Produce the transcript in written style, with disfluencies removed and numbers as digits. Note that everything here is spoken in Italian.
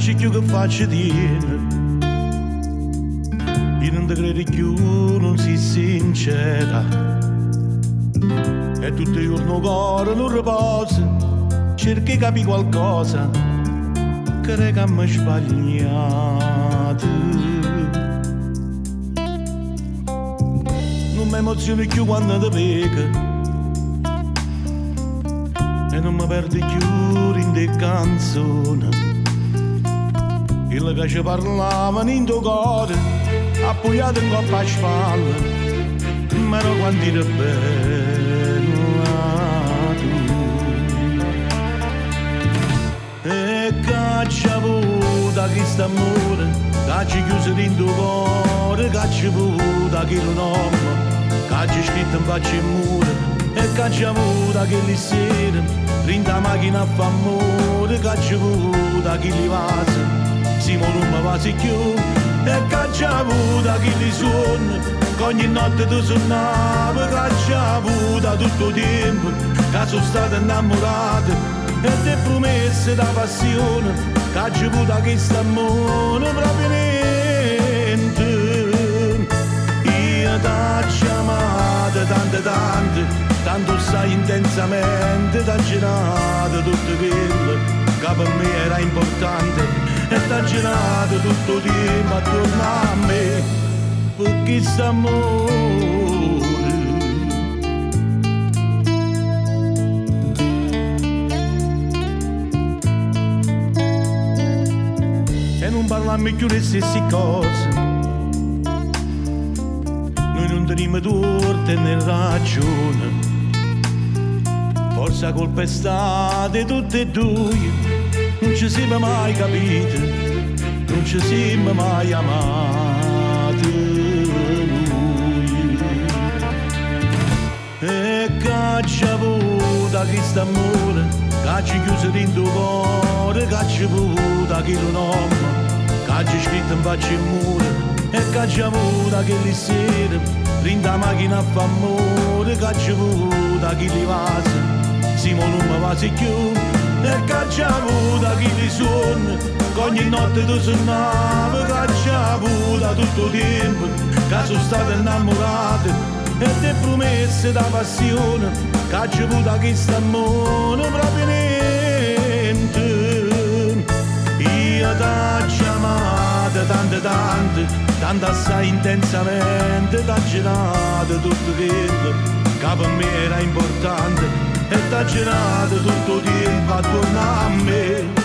c'è più che faccio tiene. Io non ti credo più, non si sincera. E tutto il giorno cuore non riposa, cerchi di capire qualcosa, che mi sbagliato. Non mi emoziono più quando ti vedo e non mi perdo più in le canzoni. Il che ci parlavano in tuo cuore, appoggiato in coppa a spalle, ma non quanto era bella tu. E che ci ha avuto questo amore, che ci chiuso in tuo cuore, che ci ha avuto quello nome, che ci scritto in faccia e muro, e che ci ha avuto quelle sere, rinda macchina a fa amore, che ci ha avuto quelle vase, Simo non mi va più, e che ci ha avuto quelle suoni, che ogni notte tu suonava, che ci ha avuto tutto il tempo, che sono stato innamorato, e te promesse da passione, che ci ha avuto questo amore proprio niente. Io t'ho chiamato tante, tanto sai intensamente, t'ho girato tutto quello che per me era importante, e t'ho girato tutto il tempo attorno a me, per questo amore. E non parliamo più le stesse cose, noi non teniamo torte né ragione, forse la colpa è stata di tutte e due, non ci siamo mai capiti, non ci siamo mai amati noi. E che ci ha avuto questo amore, che ci chiuso in tuo cuore, che ci ha avuto quello nome, che ci scritto in faccia e muro, e che ci ha avuto quelle sere, rinda macchina a fa amore, che ci ha avuto quelle vase, Simo non mi va più, e che ci ha avuto quelle suoni, che ogni notte tu suonava, che ci ha avuto tutto il tempo, che sono stato innamorato, e te promesse da passione, che ci ha avuto questo amore proprio niente. Io t'ho chiamato tanto assai intensamente, t'ho girato tutto quello che per me era importante, e t'ha girato tutto il tempo attorno a me.